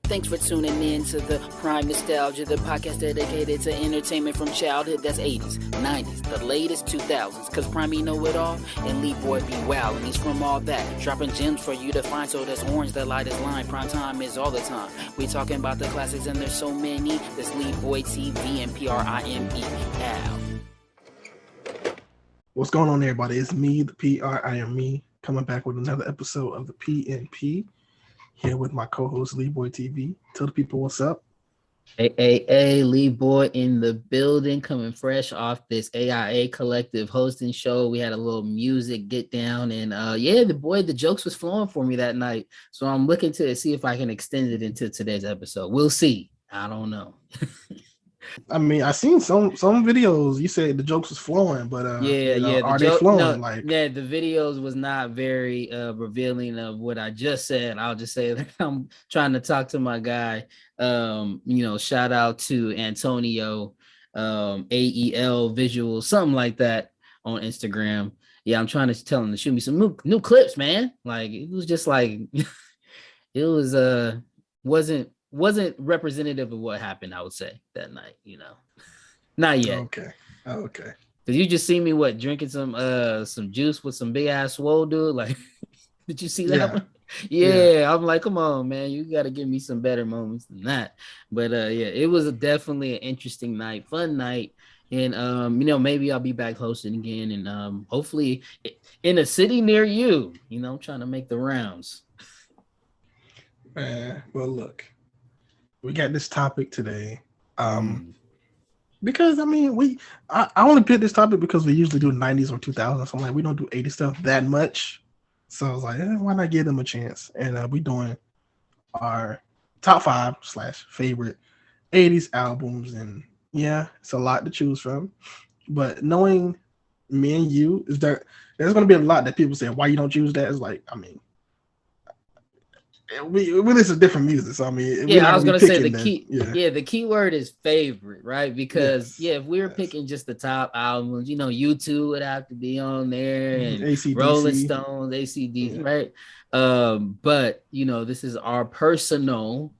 Thanks for tuning in to the Prime Nostalgia, the podcast dedicated to entertainment from childhood. That's 80s, 90s, the latest 2000s. Cause Prime know it all, and Leeboy be wild, and he's from all that. Dropping gems for you to find, so that's orange, the lightest line. Prime time is all the time. We talking about the classics, and there's so many. That's Leeboy TV and PRIME. Ow. What's going on, everybody? It's me, the PRIME, coming back with another episode of the PNP. Here with my co-host Leeboy TV. Tell the people what's up. Hey, Leeboy in the building, coming fresh off this AIA collective hosting show. We had a little music get down, and the jokes was flowing for me that night. So I'm looking to see if I can extend it into today's episode. We'll see. I don't know. I mean, I seen some videos. You said the jokes was flowing, but are they flowing? The videos was not very revealing of what I just said. I'll just say that I'm trying to talk to my guy. Shout out to Antonio, AEL Visuals, something like that on Instagram. Yeah, I'm trying to tell him to shoot me some new clips, man. Like it was just like it was wasn't representative of what happened, I would say, that night, Not yet. Okay. Because you just see me drinking some juice with some big ass swole dude. Like, did you see that one? Yeah, I'm like, come on, man, you got to give me some better moments than that. But it was definitely an interesting night, fun night. And maybe I'll be back hosting again, and hopefully in a city near you. I'm trying to make the rounds. Well, look. We got this topic today, because I mean I only picked this topic because we usually do 90s or 2000s. So I'm like, we don't do 80s stuff that much, so I was like, why not give them a chance? And we doing our top 5/favorite 80s albums, and it's a lot to choose from. But knowing me and you, there's going to be a lot that people say why you don't choose that. It's like, I mean, we listen to different music, so I mean, I was gonna say the key word is favorite, right? Because if we were picking just the top albums, U2 would have to be on there, and AC/DC. Rolling Stones, AC/DC, right? But this is our personal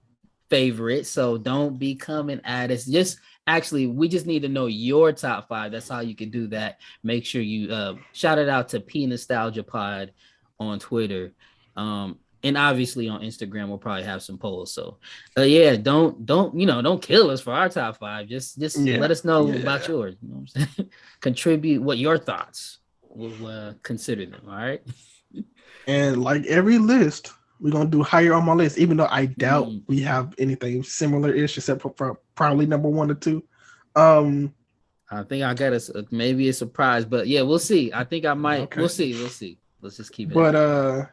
favorite, so don't be coming at us. We just need to know your top 5. That's how you can do that. Make sure you shout it out to P Nostalgia Pod on Twitter. And obviously on Instagram, we'll probably have some polls. So, don't kill us for our top 5. Just let us know about yours. You know what I'm saying? Contribute what your thoughts. We'll consider them. All right. And like every list, we're gonna do higher on my list, even though I doubt we have anything similar-ish, except for probably number 1 or 2. I think I got maybe a surprise, but we'll see. I think I might. Okay. We'll see. Let's just keep it. But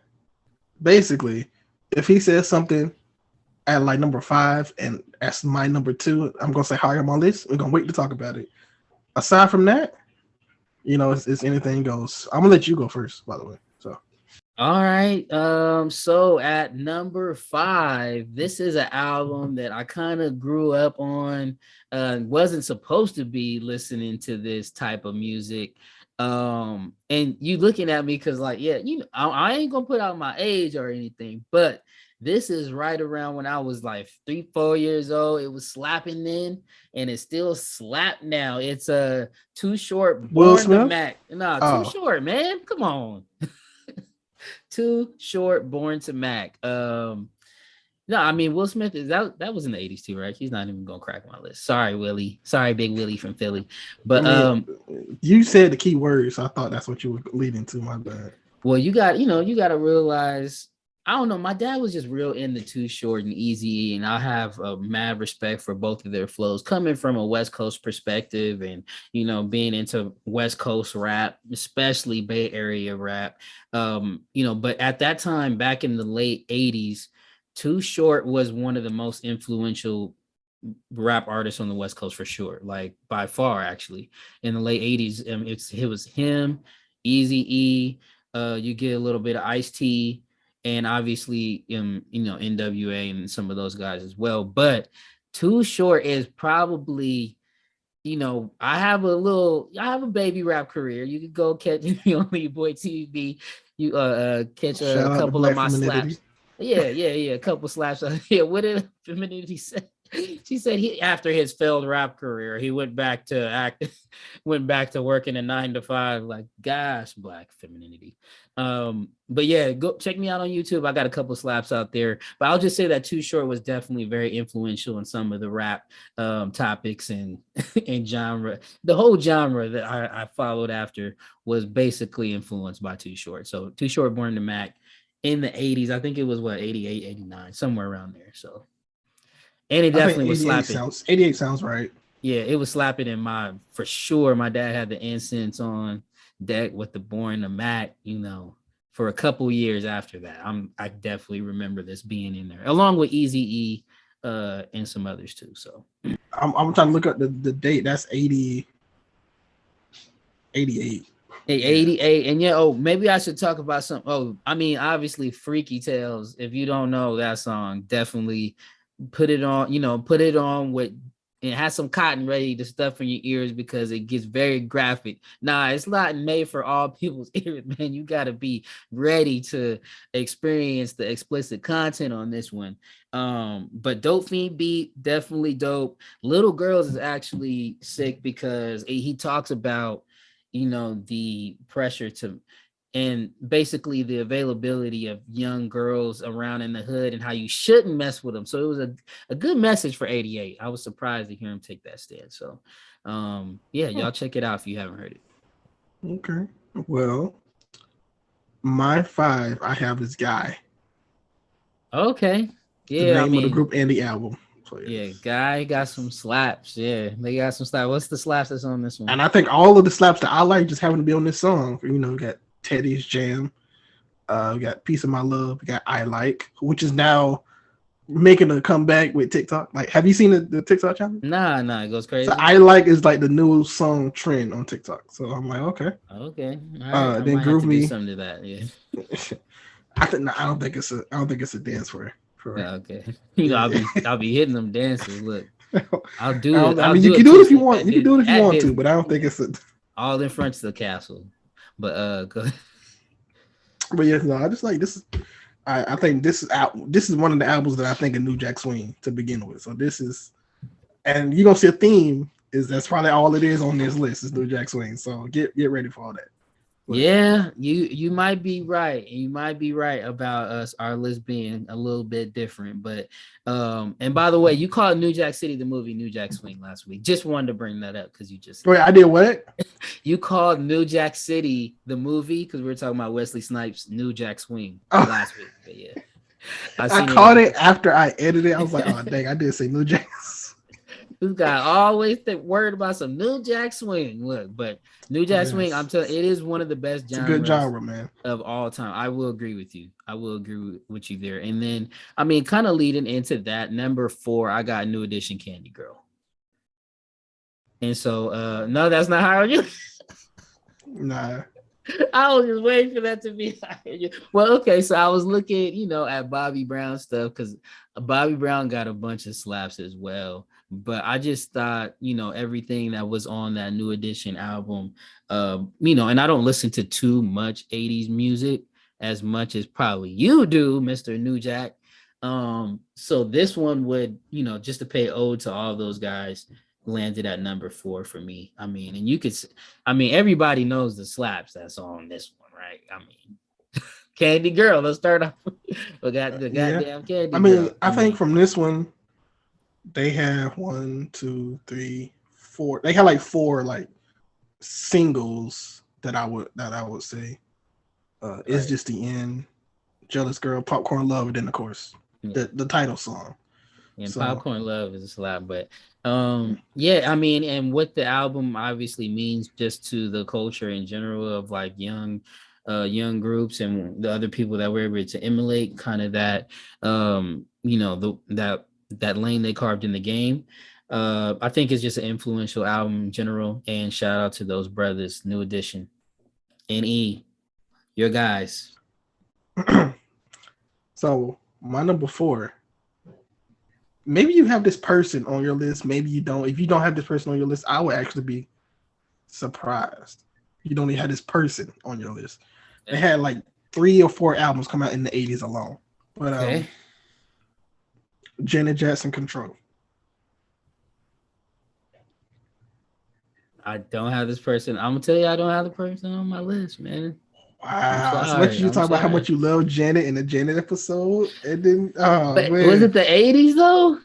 basically, if he says something at like number 5 and that's my number 2, I'm gonna say higher on my list. We're gonna wait to talk about it. Aside from that, it's anything goes. I'm gonna let you go first, by the way. So, all right. So at number 5, this is an album that I kind of grew up on. Wasn't supposed to be listening to this type of music. And you looking at me because I ain't gonna put out my age or anything, but this is right around when I was like 3-4 years old. It was slapping then, and it still slap now. It's Too Short, Born to Mac. Too Short, man, come on. Too Short, Born to Mac. No, I mean, Will Smith that was in the 80s too, right? He's not even gonna crack my list. Sorry, Willie. Sorry, Big Willie from Philly. But you said the key words, so I thought that's what you were leading to. My bad. Well, you got to realize, I don't know, my dad was just real into Too Short and Eazy, and I have mad respect for both of their flows, coming from a West Coast perspective, and being into West Coast rap, especially Bay Area rap. But at that time, back in the late 80s, Too Short was one of the most influential rap artists on the West Coast for sure, like by far. Actually, in the late 80s, it was him, Eazy-E. You get a little bit of Ice-T, and obviously NWA and some of those guys as well. But Too Short is probably, I have a baby rap career. You could go catch me on Leeboy TV. You catch a couple of my slaps. Yeah. A couple slaps. Yeah, what did Femininity say? She said he after his failed rap career, he went back to act, went back to working a 9 to 5. Like, gosh, Black Femininity. But yeah, go check me out on YouTube. I got a couple slaps out there. But I'll just say that Too Short was definitely very influential in some of the rap topics and and genre. The whole genre that I followed after was basically influenced by Too Short. So Too Short, Born to Mac in the 80s. I think it was what 88, 89, somewhere around there. So and it I think definitely was slapping. 88 sounds right. Yeah, it was slapping in my for sure. My dad had the incense on deck with the Born the Mac, for a couple years after that. I definitely remember this being in there, along with Easy E and some others too. So I'm trying to look up the date. That's 80, 88. Hey, 88. And yeah, maybe I should talk about some. I mean, obviously, Freaky Tales. If you don't know that song, definitely put it on, put it on with and have some cotton ready to stuff in your ears because it gets very graphic. Nah, it's not made for all people's ears, man. You got to be ready to experience the explicit content on this one. But Dope Fiend beat, definitely dope. Little Girls is actually sick because he talks about the pressure to and basically the availability of young girls around in the hood and how you shouldn't mess with them. So it was a good message for 88. I was surprised to hear him take that stand. So yeah, y'all check it out if you haven't heard it. Okay. Well, my 5 I have is Guy. Okay. The Yeah, I name of the mean, group and the album. So yeah, Guy got some slaps. Yeah, they got some slaps. What's the slaps that's on this one? And I think all of the slaps that I like just happen to be on this song. We got Teddy's Jam. We got Piece of My Love. We got I Like, which is now making a comeback with TikTok. Like, have you seen the TikTok challenge? Nah, it goes crazy. So I Like is like the new song trend on TikTok. So I'm like, okay. Okay. All right. I Then might have Groove to Me. do something to that. Yeah. I don't think it's a dance for Okay. I'll be hitting them dances. Look, I'll do it. I mean, you can do it if you want. You can do it if you want to, but I don't think it's all in front of the castle. But go. But yeah, no, I just like this. I think this is one of the albums that I think of New Jack Swing to begin with. So this is, and you're gonna see a theme that's probably all it is on this list is New Jack Swing. So get ready for all that. But, yeah, you might be right. You might be right about our list being a little bit different. But and by the way, you called New Jack City the movie New Jack Swing last week. Just wanted to bring that up because you just wait. I did what? You called New Jack City the movie because we were talking about Wesley Snipes' New Jack Swing last week. But yeah, I caught it after I edited. I was like, oh dang, I did say New Jack. This guy always worried about some New Jack Swing. Look, but New Jack Swing, I'm telling you, it is one of the best genres. It's a good genre, man, of all time. I will agree with you. I will agree with you there. And then, I mean, kind of leading into that, number 4, I got New Edition Candy Girl. And so, no, that's not higher you. Nah. I was just waiting for that to be higher. Well, okay, so I was looking, at Bobby Brown stuff because Bobby Brown got a bunch of slaps as well. But I just thought, everything that was on that New Edition album, and I don't listen to too much 80s music as much as probably you do, Mr. New Jack. So this one would, just to pay ode to all those guys, landed at number 4 for me. I mean, and everybody knows the slaps that's on this one, right? I mean, Candy Girl. Let's start off. We got the goddamn Candy Girl. I think from this one, they have 1, 2, 3, 4. They have like 4 like singles that I would say. It's just the end, Jealous Girl, Popcorn Love, and then of course the title song. And Popcorn Love is a slap, but yeah, I mean, and what the album obviously means just to the culture in general of like young groups and the other people that were able to emulate kind of that that lane they carved in the game. I think it's just an influential album in general, and shout out to those brothers, New Edition and E, your guys. So my number 4, maybe you have this person on your list, maybe you don't. If you don't have this person on your list, I would actually be surprised. You don't even have this person on your list. They had like 3 or 4 albums come out in the 80s alone. But Okay. Janet Jackson Control. I don't have this person. I'm gonna tell you, I don't have the person on my list, man. I'm Wow. So much sorry. you I'm talk about how sorry. much you love Janet in the Janet episode, and then oh But was man. it the 80s though?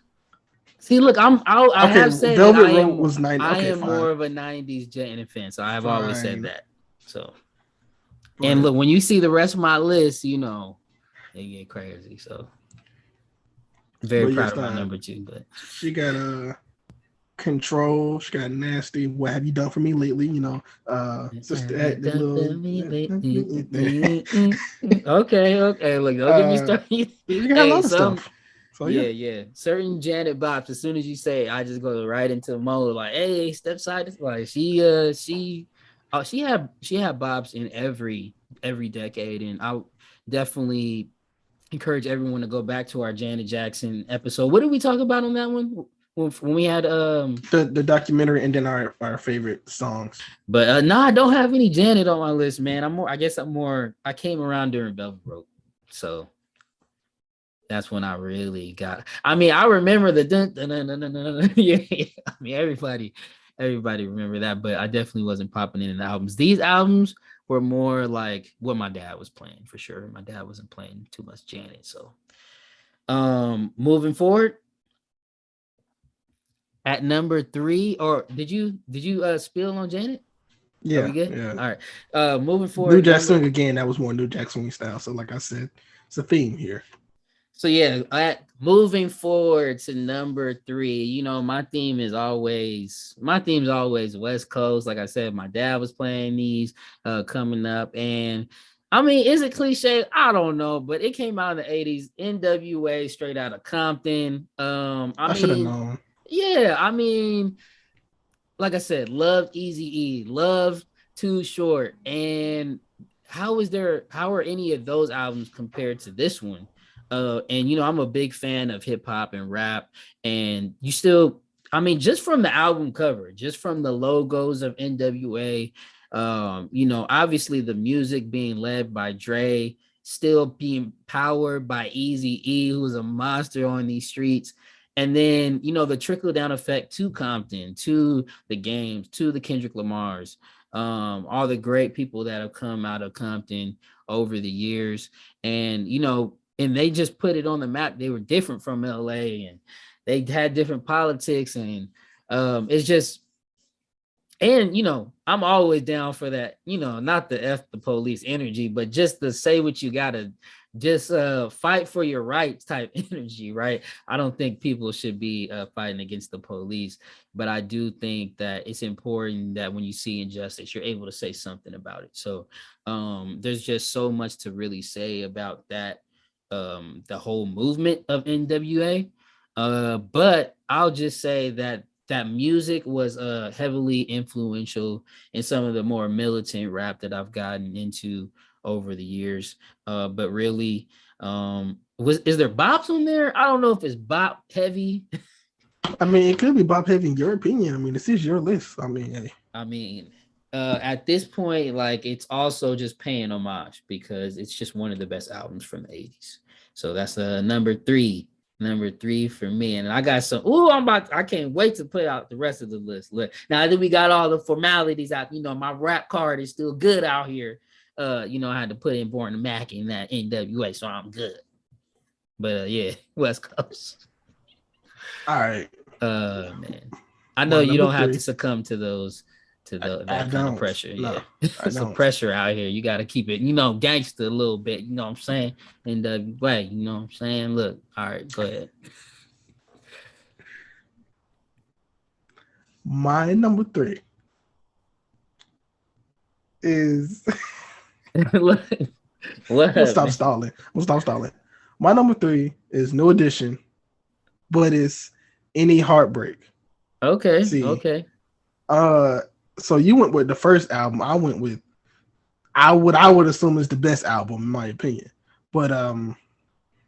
See, look, I Okay, have said that Velvet Rope was 90. I Okay, am more fine. of a 90s Janet fan, so I have always said Fine. that. So, and But look, when you see the rest of my list, you know, they get crazy. So, very proud yes, of my number two. But she got Control. She got Nasty. What have you done for me lately? You know, Sister have you Act, the done for little. me lately? Okay, okay. Look, don't get me uh, started. we got a Hey, lot of some stuff. So yeah, yeah. Certain Janet bops, as soon as you say it, I just go right into mode. Like, hey, step side. Like she had bops in every decade, and I definitely encourage everyone to go back to our Janet Jackson episode. What did we talk about on that one? When we had the documentary and then our favorite songs. but no, I don't have any Janet on my list, man. I came around during Velvet Rope, so that's when I really got. I mean, I remember the yeah. I mean, everybody remember that, but I definitely wasn't popping in the albums. These albums were more like what my dad was playing for sure. My dad wasn't playing too much Janet, so moving forward at number 3, or did you spill on Janet? Are we Yeah, good? yeah. All right. Moving New forward, Jack number Swing again. That was more New Jack Swing style. So like I said, it's a theme here. So yeah, moving forward to number 3, you know, my theme's always West Coast. Like I said, my dad was playing these coming up, and I mean, is it cliche? I don't know, but it came out in the 80s. NWA, straight out of Compton. I I should have mean, known. yeah, I mean, like I said, loved Easy E, loved Too Short, and how are any of those albums compared to this one? And you know, I'm a big fan of hip hop and rap, and you still, I mean, just from the album cover, just from the logos of NWA, you know, obviously the music being led by Dre, still being powered by Easy E, who was a monster on these streets. And then, you know, the trickle down effect to Compton, to the games, to the Kendrick Lamars, all the great people that have come out of Compton over the years. And, you know, and they just put it on the map. They were different from LA, and they had different politics. And it's just, and you know, I'm always down for that, you know, not the F the police energy, but just to say what you gotta, just fight for your rights type energy, right? I don't think people should be fighting against the police, but I do think that it's important that when you see injustice, you're able to say something about it. So there's just so much to really say about that, the whole movement of NWA. But I'll just say that music was heavily influential in some of the more militant rap that I've gotten into over the years. But really, is there bops on there? I don't know if it's bop heavy. I mean, it could be Bob Heavy in your opinion. I mean, this is your list. I mean, hey. I mean, at this point, like it's also just paying homage because it's just one of the best albums from the 80s. So that's number 3. Number 3 for me. And I got some. I can't wait to put out the rest of the list. Look, now that we got all the formalities out, you know, my rap card is still good out here. You know, I had to put in Born Mac in that NWA, so I'm good. But yeah, West Coast. All right. Man. I know My you number don't have to 3. sucumb to those I that kind of don't. pressure. No, Yeah. I It's a don't. pressure out here. You got to keep it, you know, gangster a little bit, you know what I'm saying? And way, you know what I'm saying? Look, all right, go ahead. My number 3 is Look, what we'll up, stop man? stalling. We'll stop stalling. My number 3 is No Addition, but it's Any Heartbreak. Okay, See, okay. uh, so you went with the first album. I went with I would assume it's the best album in my opinion. But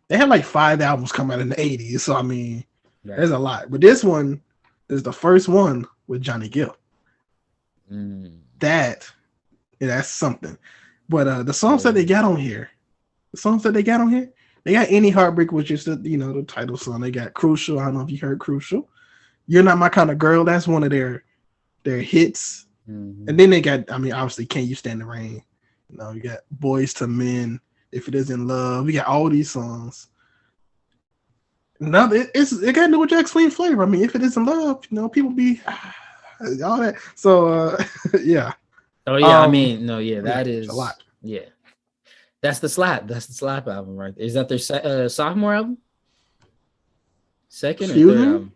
they had like 5 albums come out in the 80s, so I mean, Right. there's a lot. But this one is the first one with Johnny Gill. Mm. That's something. But the songs that they Oh. got on here, They got Any Heartbreak, which is the title song. They got Crucial. I don't know if you heard Crucial. You're Not My Kind of Girl. That's one of their hits. And then they got, obviously, Can You Stand the Rain? You got Boys to Men, If It Isn't Love. We got all these songs. Now it got New Jack Swing flavor. If it isn't love, people be all that. So yeah. Oh yeah, that is a lot. Yeah, that's the slap. That's the slap album, right? Is that their sophomore album? Second or third album?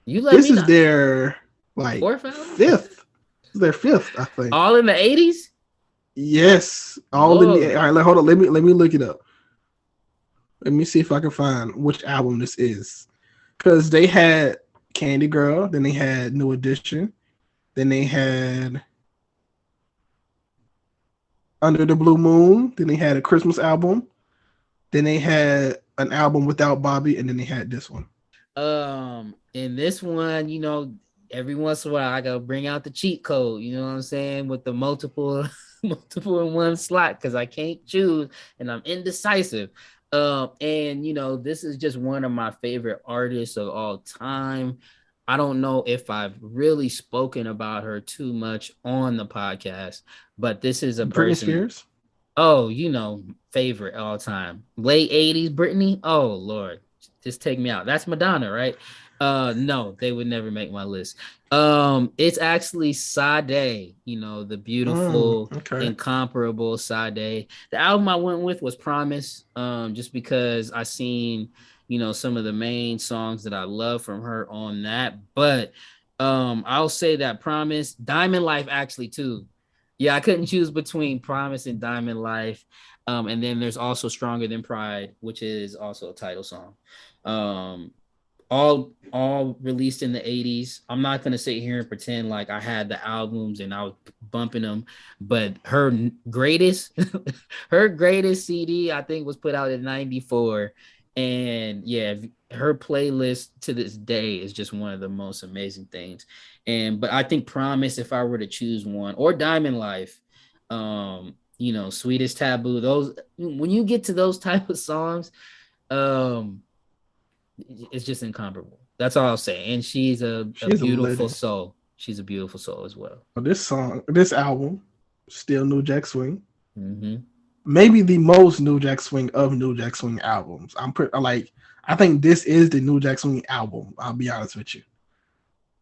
You let this me is know. Their fourth album? Fifth. This is their fifth, I think. All in the 80s? Yes, all in the. All right, hold on. Let me look it up. Let me see if I can find which album this is, because they had Candy Girl, then they had New Edition, then they had Under the Blue Moon, then they had a Christmas album, then they had an album without Bobby, and then they had this one. In this one, every once in a while I gotta bring out the cheat code, you know what I'm saying, with the multiple in one slot, because I can't choose and I'm indecisive. And this is just one of my favorite artists of all time. I don't know if I've really spoken about her too much on the podcast, but this is a Britney person. Spears. Oh, favorite all time. Late 80s Britney. Oh Lord, just take me out. That's Madonna, right? No, they would never make my list. It's actually Sade, the beautiful, incomparable Sade. The album I went with was Promise, just because I seen, some of the main songs that I love from her on that. But I'll say that Promise, Diamond Life actually too. Yeah, I couldn't choose between Promise and Diamond Life. And then there's also Stronger Than Pride, which is also a title song. All released in the 80s. I'm not gonna sit here and pretend like I had the albums and I was bumping them, but her greatest CD I think was put out in 94. And yeah, her playlist to this day is just one of the most amazing things. But I think Promise, if I were to choose one, or Diamond Life, Sweetest Taboo, those, when you get to those type of songs, it's just incomparable. That's all I'll say. And she's a beautiful soul. She's a beautiful soul as well. This album, still New Jack Swing. Mm-hmm. Maybe the most New Jack Swing of New Jack Swing albums. I think this is the New Jack Swing album. I'll be honest with you.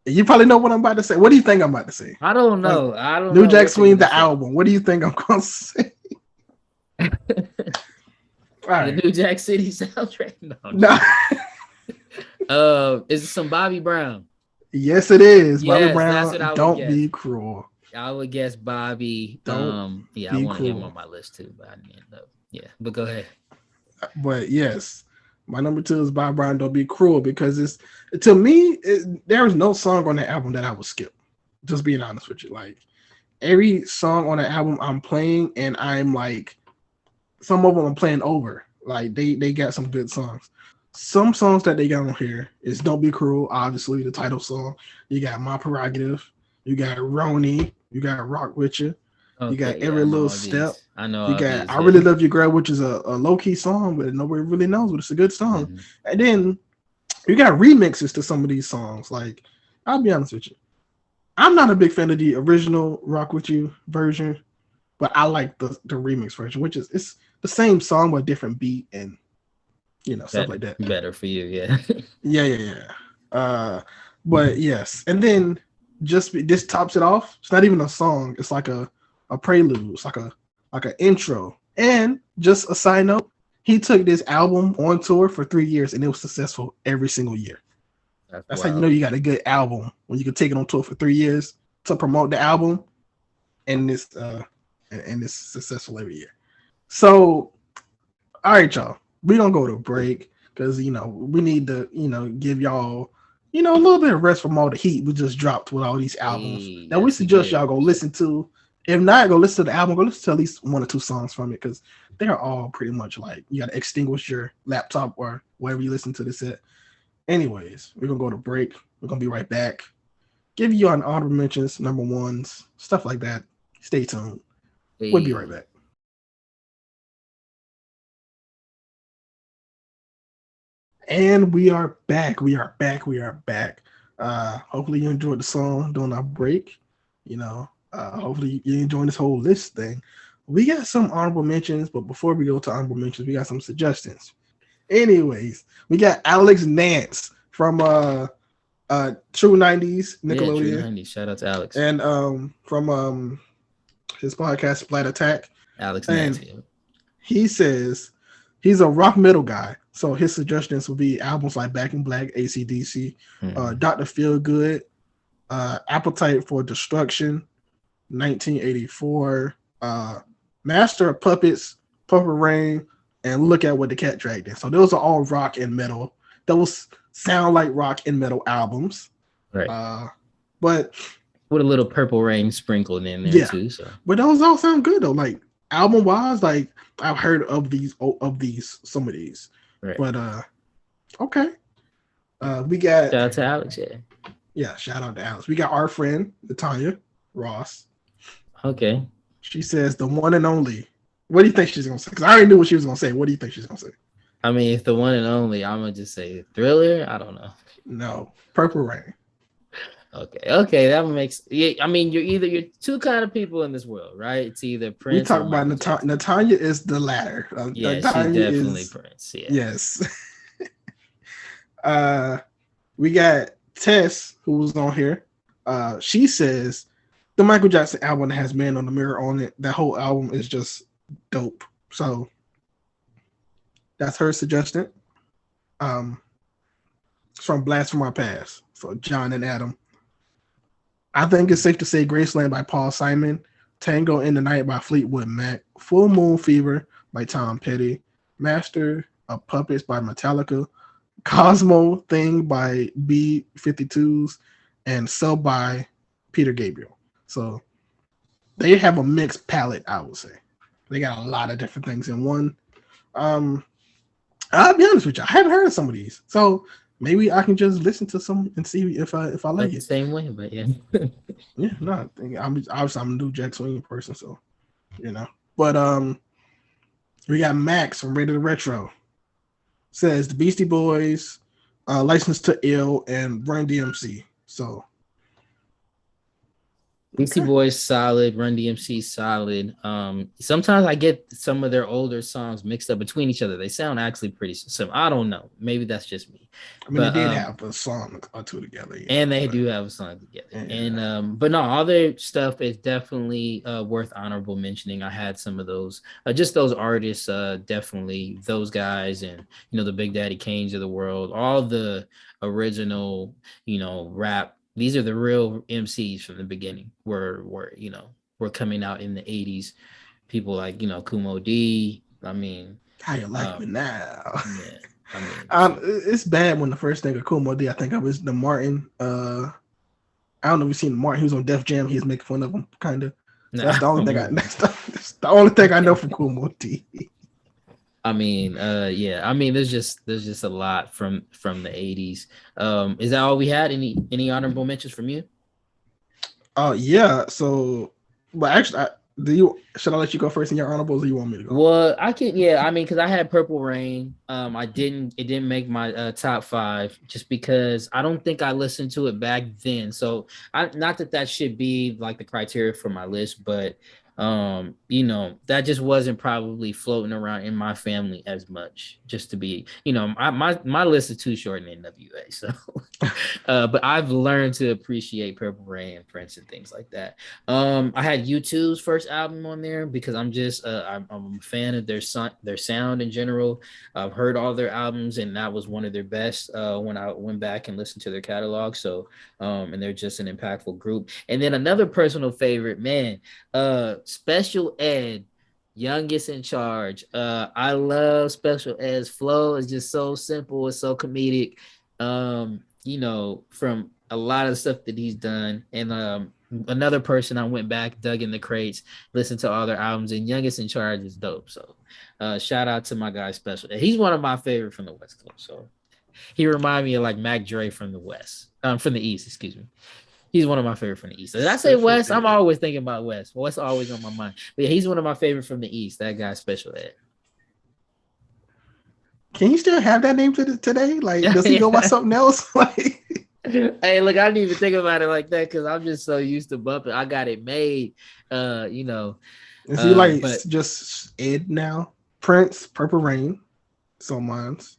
You probably know what I'm about to say. What do you think I'm about to say? I don't know. I don't know. New Jack Swing, the album. What do you think I'm going to say? The New Jack City soundtrack? No. Is it some Bobby Brown? Yes, it is. Yes, Bobby Brown. That's what I would Don't guess. Be Cruel. I would guess Bobby. I want him on my list too, but I didn't end up. Yeah, but go ahead. But yes, my number 2 is Bobby Brown. Don't Be Cruel, because to me, there is no song on the album that I would skip. Just being honest with you, like every song on the album I'm playing, and I'm like, some of them I'm playing over. Like they got some good songs. Some songs that they got on here is Don't Be Cruel, obviously the title song. You got My Prerogative. You got Roni. You got Rock With You. Okay, you got Every Little Step. I know. You got I Really Love You Girl, which is a low-key song, but nobody really knows, but it's a good song. Mm-hmm. And then you got remixes to some of these songs. Like, I'll be honest with you. I'm not a big fan of the original Rock With You version, but I like the remix version, which is it's the same song but different beat and stuff like that. Better for you, yeah. Yeah. But yes, and then this tops it off. It's not even a song. It's like a prelude. It's like an intro. And just a side note, he took this album on tour for 3 years, and it was successful every single year. That's how you know you got a good album, when you can take it on tour for 3 years to promote the album, and it's successful every year. So, all right, y'all. We're going to go to break because, we need to, give y'all, a little bit of rest from all the heat we just dropped with all these albums. Now, we suggest y'all go listen to, if not, go listen to the album, go listen to at least 1 or 2 songs from it, because they're all pretty much like, you got to extinguish your laptop or wherever you listen to this at. Anyways, we're going to go to break. We're going to be right back. Give you an honorable mentions, number ones, stuff like that. Stay tuned. We'll be right back. And we are back. We are back. We are back. Hopefully you enjoyed the song during our break. Hopefully you enjoyed this whole list thing. We got some honorable mentions, but before we go to honorable mentions, we got some suggestions. Anyways, we got Alex Nance from True 90's Yeah, True Nickelodeon. 90s. Shout out to Alex. And from his podcast Splat Attack. Alex And Nance. he says he's a rock metal guy. So his suggestions will be albums like Back in Black, AC/DC, Dr. Feelgood, Appetite for Destruction, 1984, Master of Puppets, Purple Rain, and Look at What the Cat Dragged In. So those are all rock and metal. Those sound like rock and metal albums. Right. But with a little Purple Rain sprinkled in there too. So, but those all sound good though. Like album wise, like I've heard of some of these. Right. But okay. We got shout out to Alex, yeah, shout out to Alex. We got our friend Natanya Ross. Okay. She says the one and only. What do you think she's gonna say? Because I already knew what she was gonna say. What do you think she's gonna say? I mean, if the one and only, I'm gonna just say Thriller. I don't know. No, Purple Rain. Okay, that makes. Yeah, I mean, you're two kind of people in this world, right? It's either Prince. We talk about Natanya is the latter. Yeah, Natanya she's definitely Prince. Yeah. Yes. We got Tess, who was on here. She says the Michael Jackson album that has Man on the Mirror on it. That whole album is just dope. So that's her suggestion. It's from Blast from Our Past. So John and Adam. I think it's safe to say Graceland by Paul Simon, Tango in the Night by Fleetwood Mac, Full Moon Fever by Tom Petty, Master of Puppets by Metallica, Cosmo Thing by B-52s, and Sub by Peter Gabriel. So they have a mixed palette, I would say. They got a lot of different things in one. I'll be honest with you, I haven't heard of some of these. So maybe I can just listen to some and see if I like it. Same way, but yeah. Yeah, no, I'm a new Jack Swing person, so But we got Max from Rated Retro. Says the Beastie Boys, License to Ill, and Run DMC. So Beastie Boys solid, Run DMC solid. Sometimes I get some of their older songs mixed up between each other. They sound actually pretty similar. I don't know. Maybe that's just me. I mean, they did have a song or two together. And they do have a song together. Yeah. And but no, all their stuff is definitely worth honorable mentioning. I had some of those, just those artists, definitely those guys, and the Big Daddy Kanes of the world, all the original, rap. These are the real MCs from the beginning. Were coming out in the 80s. People like Kumo D. I mean, how you like me now? Yeah, I mean, it's bad when the first thing of Kumo D I think of is the Martin. I don't know if you've seen Martin. He was on Def Jam. He was making fun of him, kind of. So that's the only thing that's the only thing I know from Kumo D. I mean, yeah. I mean, there's just a lot from the 80s. Is that all we had? Any honorable mentions from you? Yeah. So, but actually, should I let you go first in your honorables, or you want me to go? Well, I can. Yeah, I mean, because I had Purple Rain. It didn't make my top 5 just because I don't think I listened to it back then. So, not that should be like the criteria for my list, but that just wasn't probably floating around in my family as much, just to be, my list is too short in NWA. So, but I've learned to appreciate Purple Rain and Prince and things like that. I had U2's first album on there because I'm just, I'm a fan of their sound in general. I've heard all their albums and that was one of their best when I went back and listened to their catalog. So, and they're just an impactful group. And then another personal favorite, man, Special Ed, Youngest in Charge. I love Special Ed's flow. It's just so simple. It's so comedic. From a lot of the stuff that he's done. And another person I went back, dug in the crates, listened to all their albums, and Youngest in Charge is dope. So shout out to my guy Special Ed. He's one of my favorite from the West Coast. So he reminded me of like Mac Dre from the East, excuse me. He's one of my favorite from the East. So did I say West? I'm always thinking about West. West always on my mind. But yeah, he's one of my favorite from the East. That guy, Special Ed. Can he still have that name today? Like, does he go by something else? Like, hey, look, I didn't even think about it like that because I'm just so used to bumping. I got it made, is he like but just Ed now? Prince, Purple Rain, so mine's.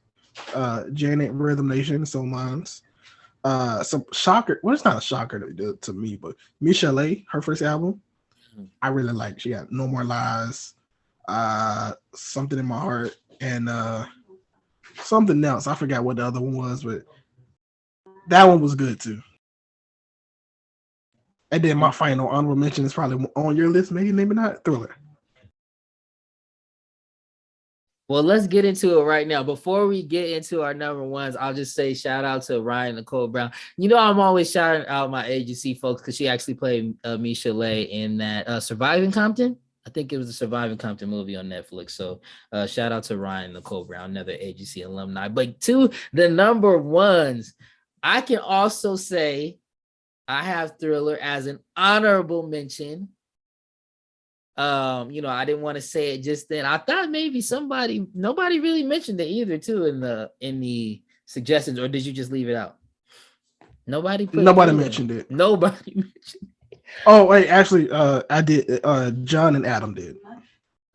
Janet, Rhythm Nation, so mine's. Some shocker. Well, it's not a shocker to me, but Michelle, her first album, I really like. She got No More Lies, Something in My Heart, and something else. I forgot what the other one was, but that one was good too. And then my final honorable mention is probably on your list, maybe not. Thriller. well, let's get into it right now. Before we get into our number ones, I'll just say shout out to Ryan Nicole Brown. You know, I'm always shouting out my agency folks because she actually played Misha in that Surviving Compton. I think it was a Surviving Compton movie on Netflix. So shout out to Ryan Nicole Brown, another agency alumni. But to the number ones, I can also say I have Thriller as an honorable mention. I didn't want to say it just then. I thought maybe nobody really mentioned it either, too, in the suggestions, or did you just leave it out? Nobody mentioned it. Nobody mentioned it. Oh, wait, actually, I did. John and Adam did.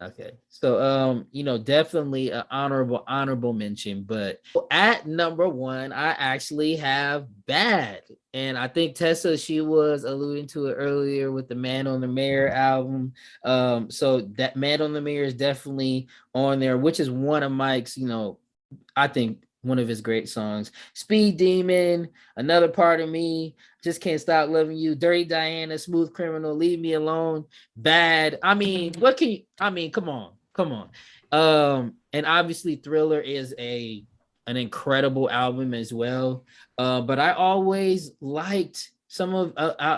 Okay, so definitely an honorable mention, but at number one, I actually have Bad, and I think Tessa, she was alluding to it earlier with the Man on the Mirror album. So that Man on the Mirror is definitely on there, which is one of Mike's, I think one of his great songs. Speed Demon, Another Part of Me, Just Can't Stop Loving You, Dirty Diana, Smooth Criminal, Leave Me Alone, Bad. I mean, come on. And obviously Thriller is an incredible album as well. But I always liked some of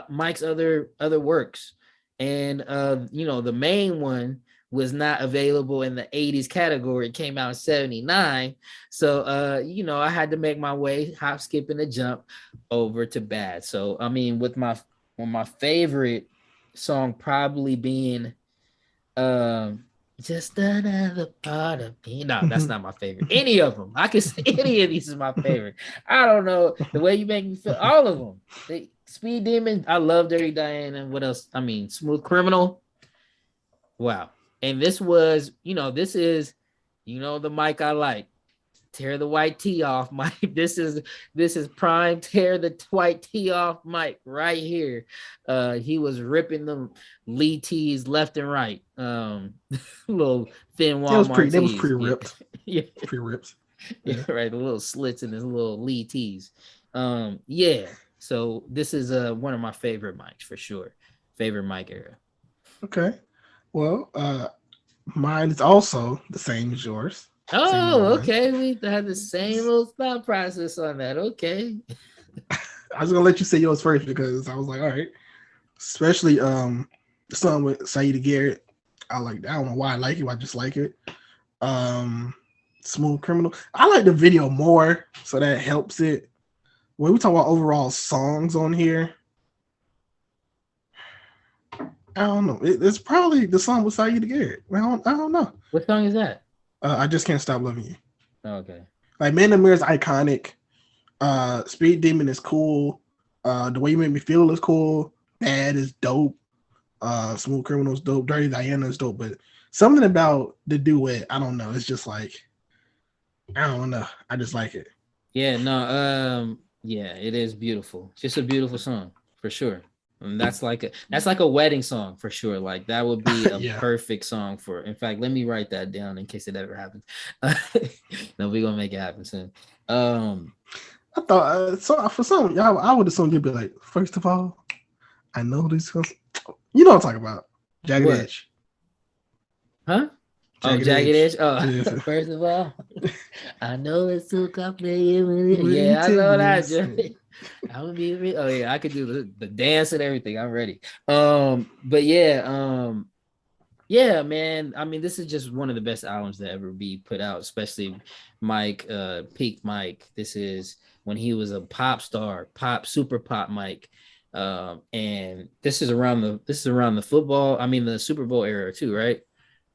Mike's other works. And the main one was not available in the 80s category. It came out in 79. So, I had to make my way, hop, skip, and a jump over to Bad. So, I mean, with my favorite song probably being Just Another Part of Me. No, that's not my favorite. Any of them. I can say any of these is my favorite. I don't know. The Way You Make Me Feel, all of them. Speed Demon, I love Dirty Diana. What else? I mean, Smooth Criminal. Wow. And this is, the mic I like. Tear the white tee off, Mike. This is prime tear the white tee off, Mike, right here. He was ripping them Lee tees left and right. Little thin Walmart tees. That was pre-ripped. Yeah. Pre-ripped. Yeah, right. The little slits in his little Lee tees. Yeah. So this is one of my favorite mics for sure. Favorite mic era. Okay. Well, mine is also the same as yours. Oh, okay. We had the same little thought process on that. Okay. I was gonna let you say yours first because I was like, all right. Especially the song with Saida Garrett. I like that. I don't know why I like it. I just like it. Smooth Criminal. I like the video more, so that helps it. When we talk about overall songs on here, I don't know. It's probably the song with Saida Garrett. I don't know. What song is that? I Just Can't Stop Loving You. Oh, okay. Like Man in the Mirror is iconic. Speed Demon is cool. The Way You Make Me Feel is cool. Bad is dope. Smooth Criminal is dope. Dirty Diana is dope. But something about the duet, I don't know. It's just like, I don't know. I just like it. Yeah, no, yeah, it is beautiful. It's just a beautiful song for sure. And that's like a wedding song for sure. Like that would be a perfect song for. In fact, let me write that down in case it ever happens. No, we're gonna make it happen soon. I thought so for some y'all, I would assume you'd be like, first of all, I know this. You know what I'm talking about? Jagged Edge. Huh? Jagged Edge. Oh, yes. First of all, I know it's too complicated. Yeah, I know that. I'm gonna be I could do the dance and everything. I'm ready. But yeah, man. I mean, this is just one of the best albums that ever be put out, especially Mike, peak Mike. This is when he was a pop star, super pop Mike. And this is around the football. I mean, the Super Bowl era too, right?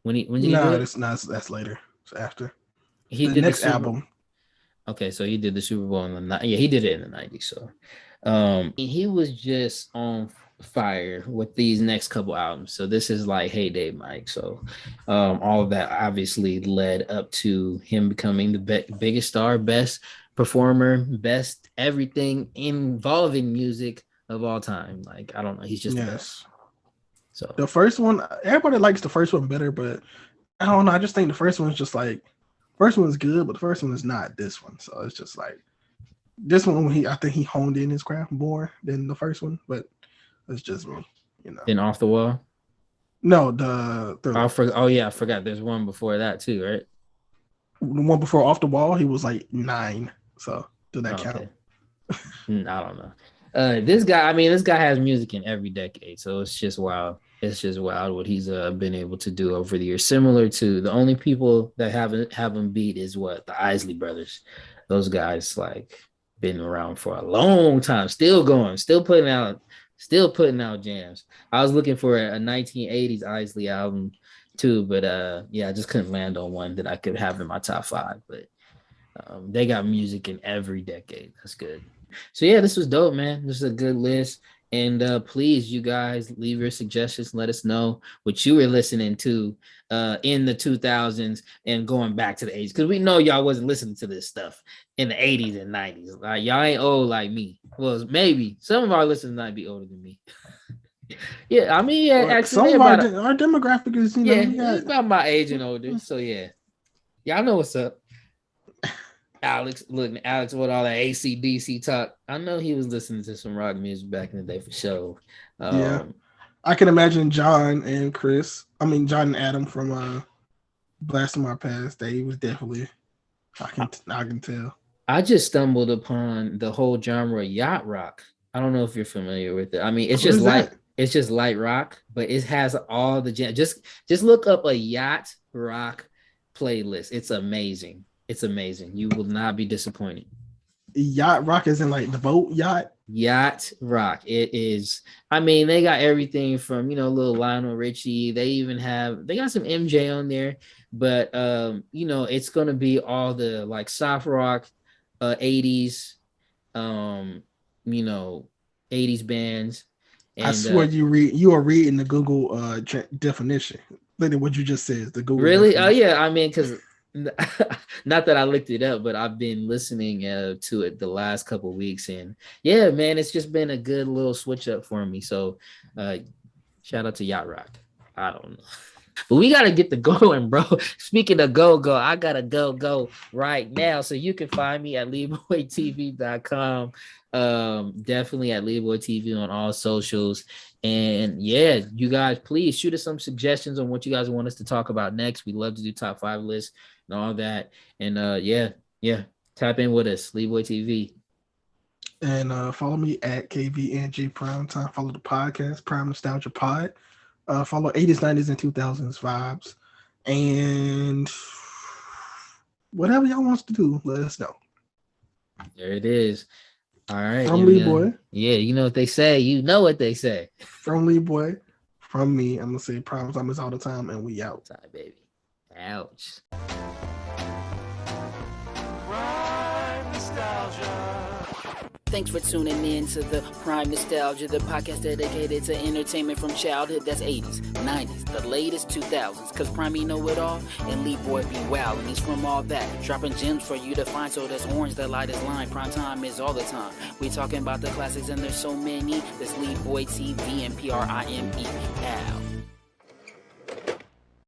When that's later. It's after. He The did the next Super. album. Okay, so he did the Super Bowl in yeah, he did it in the 90s. So he was just on fire with these next couple albums. So this is like Hey Day Mike. So all of that obviously led up to him becoming the biggest star, best performer, best everything involving music of all time. Like, I don't know, he's just the best. So the first one, everybody likes the first one better, but I don't know. I just think the first one's just like, first one is good, but the first one is not this one. So it's just like this one. I think he honed in his craft more than the first one, but it's just me, you know. Then Off the Wall. No, I forgot. There's one before that too, right? The one before Off the Wall, he was like 9. So did that count? I don't know. This guy has music in every decade, so it's just wild. It's just wild what he's been able to do over the years. Similar to the only people that haven't beat is what the Isley brothers. Those guys like been around for a long time, still going, still putting out jams. I was looking for a 1980s Isley album too, but I just couldn't land on one that I could have in my top 5. But they got music in every decade. That's good. So yeah, this was dope, man. This is a good list. And please, you guys, leave your suggestions. Let us know what you were listening to in the 2000s and going back to the 80s, because we know y'all wasn't listening to this stuff in the 80s and 90s. Like, y'all ain't old like me. Well, maybe some of our listeners might be older than me. Yeah, I mean, yeah, actually, some of our demographic is, it's about my age and older. So yeah, y'all know what's up. Alex with all that AC/DC talk. I know he was listening to some rock music back in the day for sure. I can imagine John and Adam from Blasting My Past. They was definitely, I can tell. I just stumbled upon the whole genre yacht rock. I don't know if you're familiar with it. I mean, it's just light rock, but it has all the just look up a yacht rock playlist. It's amazing. It's amazing. You will not be disappointed. Yacht rock is in like the boat yacht. Yacht rock. It is. I mean, they got everything from little Lionel Richie. They got some MJ on there, but it's gonna be all the like soft rock, 80s, 80s bands. And, I swear you are reading the Google definition. Look at what you just said. The Google. Really? Definition. Oh yeah. I mean, because. Not that I looked it up, but I've been listening to it the last couple of weeks, and yeah, man, it's just been a good little switch up for me. So shout out to Yacht Rock. I don't know, but we gotta get the going, bro. Speaking of go, I gotta go right now. So you can find me at LeeboyTV.com. Definitely at Leeboy TV on all socials. And yeah, you guys, please shoot us some suggestions on what you guys want us to talk about next. We love to do top 5 lists and all that. And yeah, tap in with us, Leeboy TV. And follow me at KVNG Primetime. Follow the podcast, Prime Nostalgia Pod. Follow 80s, 90s, and 2000s vibes. And whatever y'all wants to do, let us know. There it is. All right. From Leeboy. Yeah, you know what they say. You know what they say. From Leeboy. From me, I'm going to say Prime Time is all the time, and we out. Time, baby. Ouch. Prime Nostalgia. Thanks for tuning in to the Prime Nostalgia, the podcast dedicated to entertainment from childhood. That's 80s, 90s, the latest 2000s. Because Prime know it all, and Leeboy be wild, and he's from all that. Dropping gems for you to find, so that's orange, the lightest line. Prime time is all the time. We talking about the classics, and there's so many. That's Leeboy TV and PRIME. Ow.